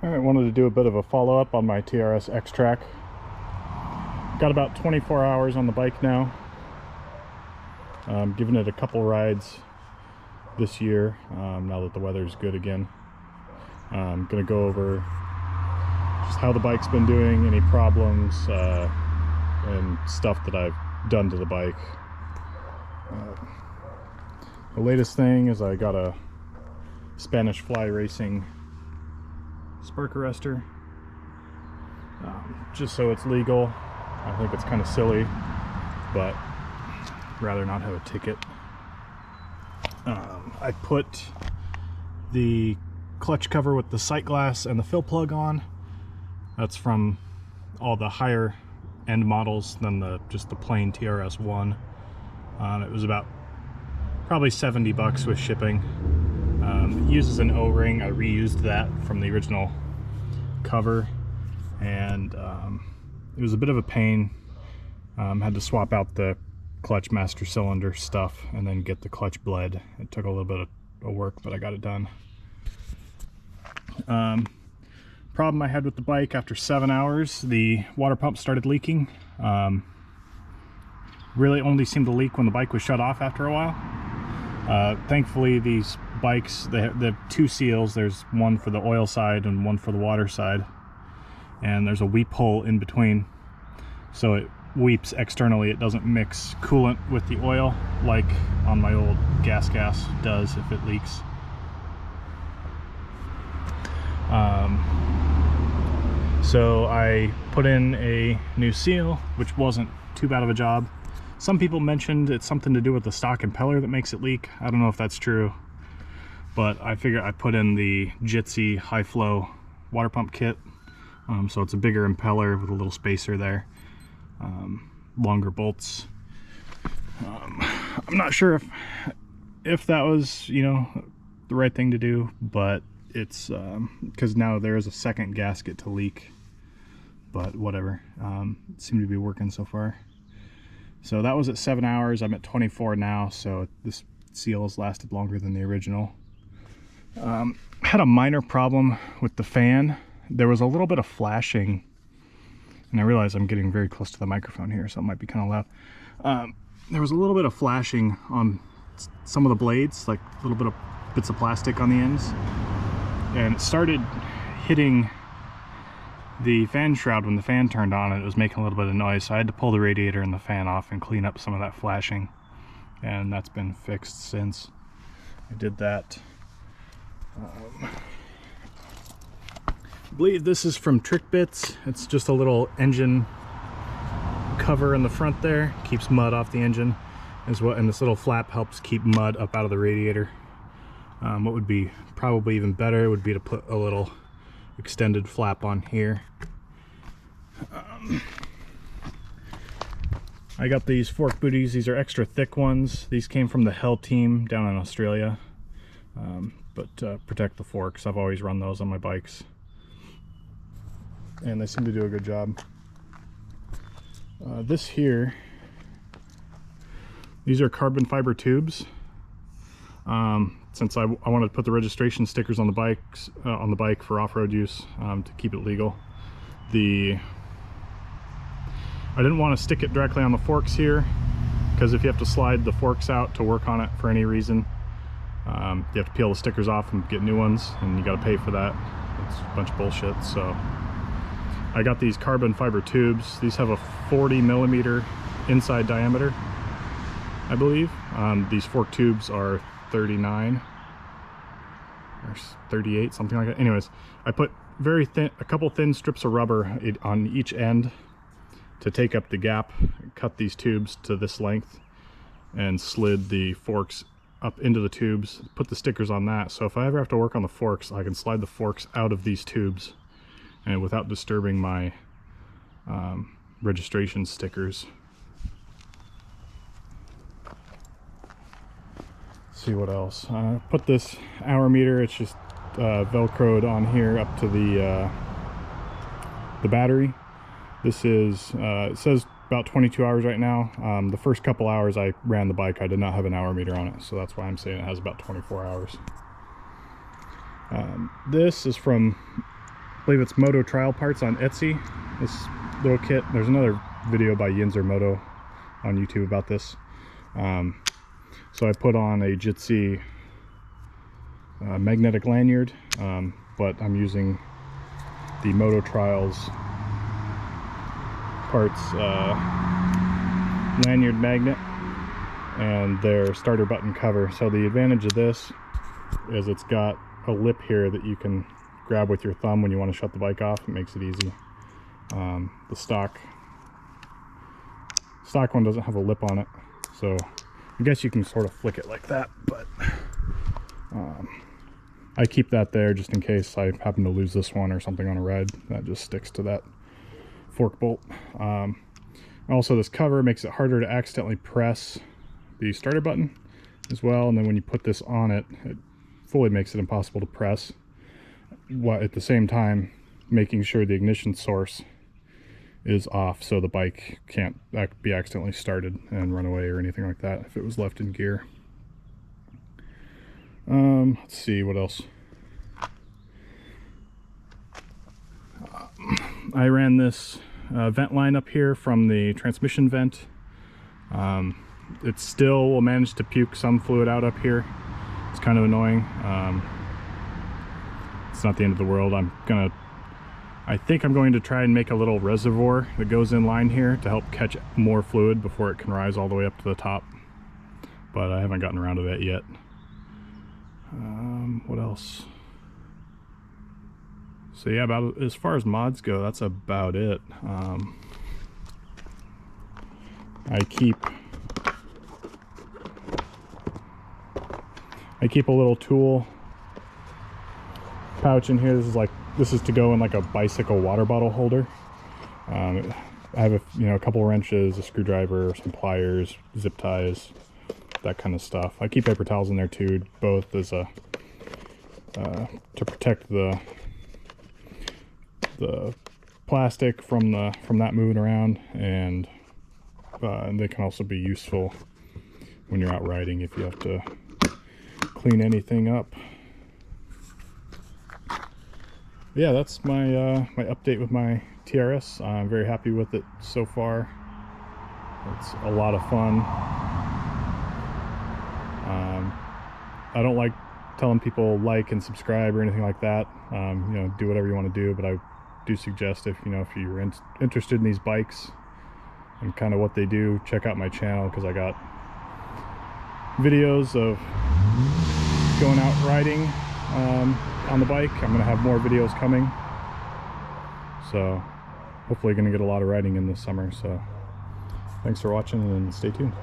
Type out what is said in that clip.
Alright, wanted to do a bit of a follow-up on my TRS Xtrack. Got about 24 hours on the bike now. Giving it a couple rides this year, now that the weather's good again. I'm going to go over just how the bike's been doing, any problems, and stuff that I've done to the bike. The latest thing is I got a Spanish Fly Racing spark arrestor, just so it's legal. I think it's kind of silly, but rather not have a ticket. I put the clutch cover with the sight glass and the fill plug on. That's from all the higher end models than just the plain TRS one. It was about probably 70 bucks with shipping. It uses an O-ring. I reused that from the original cover, and it was a bit of a pain. Had to swap out the clutch master cylinder stuff and then get the clutch bled. It took a little bit of work, but I got it done. Problem I had with the bike: after 7 hours, the water pump started leaking. Really only seemed to leak when the bike was shut off after a while. Thankfully, these bikes, they have two seals. There's one for the oil side and one for the water side, and there's a weep hole in between, so it weeps externally. It doesn't mix coolant with the oil like on my old gas does if it leaks. So I put in a new seal, which wasn't too bad of a job. Some people mentioned it's something to do with the stock impeller that makes it leak. I don't know if that's true, but I figure I put in the Jitsi high flow water pump kit. So it's a bigger impeller with a little spacer there, longer bolts. I'm not sure if that was, the right thing to do, but it's because now there is a second gasket to leak, but whatever. It seemed to be working so far. So that was at 7 hours. I'm at 24 now, so this seal has lasted longer than the original. Had a minor problem with the fan. There was a little bit of flashing, and I realize I'm getting very close to the microphone here, so it might be kind of loud. There was a little bit of flashing on some of the blades, like a little bit of bits of plastic on the ends, and it started hitting the fan shroud when the fan turned on, and it was making a little bit of noise, so I had to pull the radiator and the fan off and clean up some of that flashing, and that's been fixed since I did that. I believe this is from Trick Bits. It's just a little engine cover in the front there, keeps mud off the engine as well, and this little flap helps keep mud up out of the radiator. What would be probably even better would be to put a little extended flap on here. I got these fork booties. These are extra thick ones. These came from the Hell team down in Australia, but protect the forks. I've always run those on my bikes, and they seem to do a good job. This here, these are carbon fiber tubes. Since I wanted to put the registration stickers on the bike for off-road use, to keep it legal. I didn't want to stick it directly on the forks here, because if you have to slide the forks out to work on it for any reason, you have to peel the stickers off and get new ones, and you got to pay for that. It's a bunch of bullshit. So I got these carbon fiber tubes. These have a 40 millimeter inside diameter, I believe. These fork tubes are 39 or 38, something like that. Anyways, I put a couple thin strips of rubber on each end to take up the gap, cut these tubes to this length, and slid the forks up into the tubes, put the stickers on that, so if I ever have to work on the forks, I can slide the forks out of these tubes and without disturbing my registration stickers. See what else. Put this hour meter. It's just velcroed on here up to the battery. This is it says about 22 hours right now. The first couple hours I ran the bike, I did not have an hour meter on it, so that's why I'm saying it has about 24 hours. This is from believe it's Moto Trial Parts on Etsy. This little kit. There's another video by Yinzer Moto on YouTube about this. So I put on a Jitsi magnetic lanyard, but I'm using the Moto Trials Parts lanyard magnet and their starter button cover. So the advantage of this is it's got a lip here that you can grab with your thumb when you want to shut the bike off. It makes it easy. The stock one doesn't have a lip on it, so I guess you can sort of flick it like that, but I keep that there just in case I happen to lose this one or something on a ride. That just sticks to that fork bolt. Also, this cover makes it harder to accidentally press the starter button as well, and then when you put this on it, it fully makes it impossible to press, while at the same time making sure the ignition source is off so the bike can't be accidentally started and run away or anything like that if it was left in gear. Let's see what else. I ran this vent line up here from the transmission vent. It still will manage to puke some fluid out up here. It's kind of annoying. It's not the end of the world. I think I'm going to try and make a little reservoir that goes in line here to help catch more fluid before it can rise all the way up to the top, but I haven't gotten around to that yet. What else? So yeah, about as far as mods go, that's about it. I keep a little tool pouch in here. This is to go in like a bicycle water bottle holder. I have a couple wrenches, a screwdriver, some pliers, zip ties, that kind of stuff. I keep paper towels in there too, both as a to protect the plastic from that moving around, and they can also be useful when you're out riding if you have to clean anything up. Yeah, that's my my update with my TRS. I'm very happy with it so far. It's a lot of fun. I don't like telling people like and subscribe or anything like that. Do whatever you want to do, but I do suggest if you're interested in these bikes and kind of what they do, check out my channel, because I got videos of going out riding on the bike. I'm gonna have more videos coming, so hopefully gonna get a lot of riding in this summer. So thanks for watching and stay tuned.